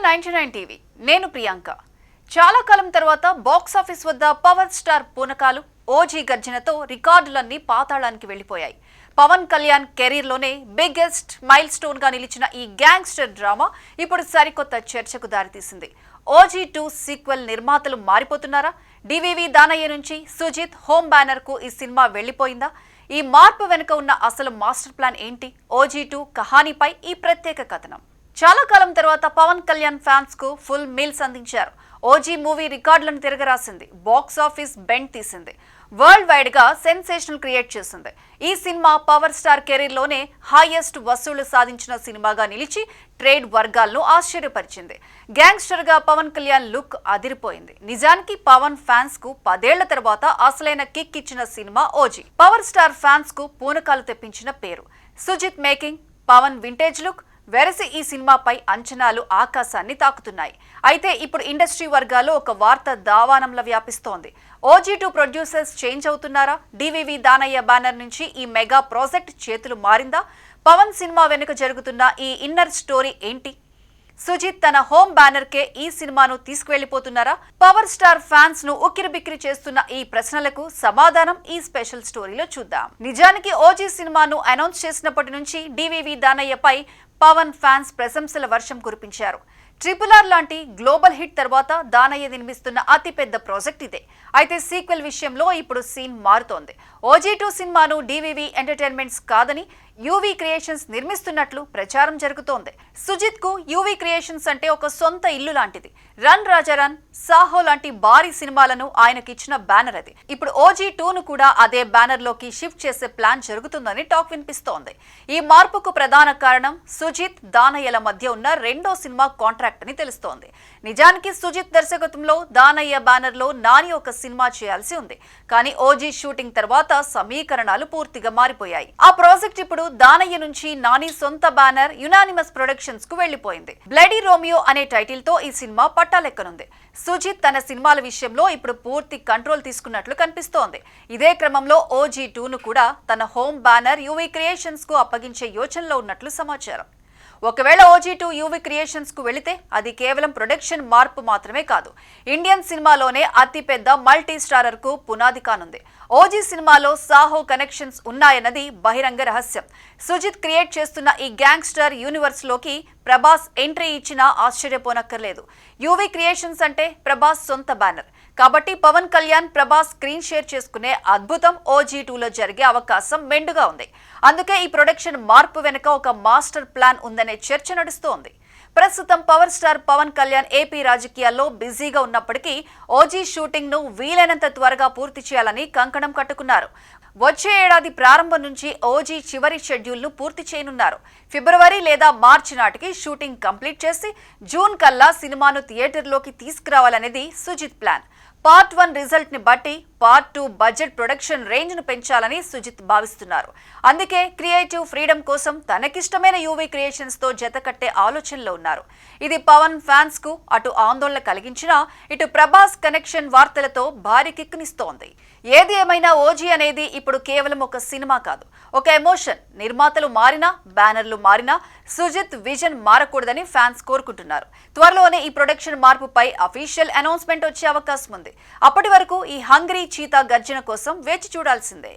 99 TV నేను ప్రియాంక. చాలా కాలం తర్వాత బాక్స్ ఆఫీస్ వద్ద పవర్ స్టార్ పూనకాలు ఓజీ గర్జనతో రికార్డులన్నీ పాతాళానికి వెళ్లిపోయాయి. పవన్ కళ్యాణ్ కెరీర్ లోనే బిగ్గెస్ట్ మైల్ స్టోన్ గా నిలిచిన ఈ గ్యాంగ్స్టర్ డ్రామా ఇప్పుడు సరికొత్త చర్చకు దారితీసింది. ఓజీ 2 సీక్వెల్ నిర్మాతలు మారిపోతున్నారా? డివివి దానయ్య నుంచి సుజిత్ హోమ్ బ్యానర్ కు ఈ సినిమా వెళ్లిపోయిందా? ఈ మార్పు వెనుక ఉన్న అసలు మాస్టర్ ప్లాన్ ఏంటి? ఓజీ 2 కహానీపై ఈ ప్రత్యేక కథనం. చాలా కాలం తర్వాత పవన్ కళ్యాణ్ ఫ్యాన్స్ కు ఫుల్ మీల్స్ అందించారు. ఓజీ మూవీ రికార్డులను తిరగరాసింది, బాక్స్ ఆఫీస్ బెండ్ తీసింది, వరల్డ్ వైడ్ గా సెన్సేషనల్ క్రియేట్ చేసింది. ఈ సినిమా పవర్ స్టార్ కెరీర్ లోనే హైయెస్ట్ వసూళ్లు సాధించిన సినిమాగా నిలిచి ట్రేడ్ వర్గాలను ఆశ్చర్యపరిచింది. గ్యాంగ్స్టర్ గా పవన్ కళ్యాణ్ లుక్ అదిరిపోయింది. నిజానికి పవన్ ఫ్యాన్స్ కు 10 ఏళ్ల తర్వాత అసలైన కిక్ ఇచ్చిన సినిమా ఓజీ. పవర్ స్టార్ ఫ్యాన్స్ కు పూనకాలు తెప్పించిన పేరు. Sujeeth making, Pawan vintage look వెరసి ఈ సినిమాపై అంచనాలు ఆకాశాన్ని తాకుతున్నాయి. అయితే ఇప్పుడు ఇండస్ట్రీ వర్గాల్లో ఒక వార్త దావానంలా వ్యాపిస్తోంది. ఓజీ 2 ప్రొడ్యూసర్స్ చేంజ్ అవుతున్నారా? డివివి దానయ్య బ్యానర్ నుంచి ఈ మెగా ప్రాజెక్ట్ చేతులు మారిందా? పవన్ సినిమా వెనుక జరుగుతున్న ఈ ఇన్నర్ స్టోరీ ఏంటి? సుజిత్ తన హోమ్ బ్యానర్ కే ఈ సినిమాను తీసుకువెళ్లిపోతున్నారా? పవర్ స్టార్ ఫ్యాన్స్ ను ఉక్కిరిబిక్కిరి చేస్తున్న ఈ ప్రశ్నలకు సమాధానం ఈ స్పెషల్ స్టోరీలో చూద్దాం. నిజానికి ఓజీ సినిమాను అనౌన్స్ చేసినప్పటి నుంచి డివివి దానయ్యపై పవన్ ఫ్యాన్స్ ప్రశంసల వర్షం కురిపించారు. RRR లాంటి గ్లోబల్ హిట్ తర్వాత దానయ్య నిర్మిస్తున్న అతిపెద్ద ప్రాజెక్ట్ ఇదే. అయితే సీక్వెల్ విషయంలో ఇప్పుడు సీన్ మారుతోంది. ఓజీ 2 సినిమాను డివివి ఎంటర్టైన్మెంట్స్ కాదని యూవీ క్రియేషన్స్ నిర్మిస్తున్నట్లు ప్రచారం జరుగుతోంది. సుజిత్ కు యూవీ క్రియేషన్స్ అంటే ఒక సొంత ఇల్లు లాంటిది. రన్ రాజా రన్, సాహో లాంటి భారీ సినిమాలను ఆయనకిచ్చిన బ్యానర్ అది. ఇప్పుడు ఓజీ 2ను కూడా అదే బ్యానర్ లోకి షిఫ్ట్ చేసే ప్లాన్ జరుగుతుందని టాక్ వినిపిస్తోంది. ఈ మార్పుకు ప్రధాన కారణం సుజిత్ దానయ్యల మధ్య ఉన్న రెండో సినిమా కాంట్రాక్ట్ అని తెలుస్తోంది. నిజానికి సుజిత్ దర్శకత్వంలో దానయ్య బ్యానర్ లో నాని ఒక సినిమా చేయాల్సి ఉంది. కానీ ఓజీ షూటింగ్ తర్వాత సమీకరణాలు పూర్తిగా మారిపోయాయి. ఆ ప్రాజెక్ట్ ఇప్పుడు దానయ్య నుంచి నాని సొంత బ్యానర్ యునానిమస్ ప్రొడక్షన్స్ కు వెళ్లిపోయింది. బ్లడీ రోమియో అనే టైటిల్ తో ఈ సినిమా పట్టాలెక్కనుంది. సుజిత్ తన సినిమాల విషయంలో ఇప్పుడు పూర్తి కంట్రోల్ తీసుకున్నట్లు కనిపిస్తోంది. ఇదే క్రమంలో ఓజీ 2ను కూడా తన హోమ్ బ్యానర్ యూవీ క్రియేషన్స్ కు అప్పగించే యోచనలో ఉన్నట్లు సమాచారం. ఒకవేళ ఓజీ 2 యూవీ క్రియేషన్స్ కు వెళితే అది కేవలం ప్రొడక్షన్ మార్పు మాత్రమే కాదు, ఇండియన్ సినిమాలోనే అతిపెద్ద మల్టీ స్టారర్ కు పునాది కానుంది. ఓజీ సినిమాలో సాహో కనెక్షన్స్ ఉన్నాయన్నది బహిరంగ రహస్యం. సుజిత్ క్రియేట్ చేస్తున్న ఈ గ్యాంగ్స్టర్ యూనివర్స్ లోకి ప్రభాస్ ఎంట్రీ ఇచ్చినా ఆశ్చర్యపోనక్కర్లేదు. యూవీ క్రియేషన్స్ అంటే ప్రభాస్ సొంత బ్యానర్ కాబట్టి పవన్ కళ్యాణ్ ప్రభాస్ స్క్రీన్ షేర్ చేసుకునే అద్భుతం ఓజీ 2లో జరిగే అవకాశం మెండుగా ఉంది. అందుకే ఈ ప్రొడక్షన్ మార్పు వెనుక ఒక మాస్టర్ ప్లాన్ ఉందనే చర్చ నడుస్తోంది. ప్రస్తుతం power star Pawan Kalyan AP రాజకీయాల్లో బిజీగా ఉన్నప్పటికీ ఓజీ షూటింగ్ ను వీలైనంత త్వరగా పూర్తి చేయాలని కంకణం కట్టుకున్నారు. వచ్చే ఏడాది ప్రారంభం నుంచి ఓజీ చివరి షెడ్యూల్ ను పూర్తి చేయనున్నారు. ఫిబ్రవరి లేదా మార్చి నాటికి షూటింగ్ కంప్లీట్ చేసి జూన్ కల్లా సినిమాను థియేటర్లోకి తీసుకురావాలనేది సుజిత్ ప్లాన్. పార్ట్ 1 రిజల్ట్ ని బట్టి పార్ట్ 2 బడ్జెట్ ప్రొడక్షన్ రేంజ్ ను పెంచాలని సుజిత్ భావిస్తున్నారు. అందుకే క్రియేటివ్ ఫ్రీడమ్ కోసం తనకిష్టమైన యూవీ క్రియేషన్స్ తో జతకట్టే ఆలోచనలో ఉన్నారు. ఇది పవన్ ఫ్యాన్స్ కు అటు ఆందోళన కలిగించినా ఇటు ప్రభాస్ కనెక్షన్ వార్తలతో భారీ కిక్కునిస్తోంది. ఏది ఏమైనా ఓజీ అనేది ఇప్పుడు కేవలం ఒక సినిమా కాదు, ఒక ఎమోషన్. నిర్మాతలు మారినా బ్యానర్లు మారినా సుజిత్ విజన్ మారకూడదని ఫ్యాన్స్ కోరుకుంటున్నారు. త్వరలోనే ఈ ప్రొడక్షన్ మార్పుపై అఫీషియల్ అనౌన్స్మెంట్ వచ్చే అవకాశం ఉంది. అప్పటి వరకు ఈ హంగ్రీ చీతా గర్జన కోసం వేచి చూడాల్సిందే.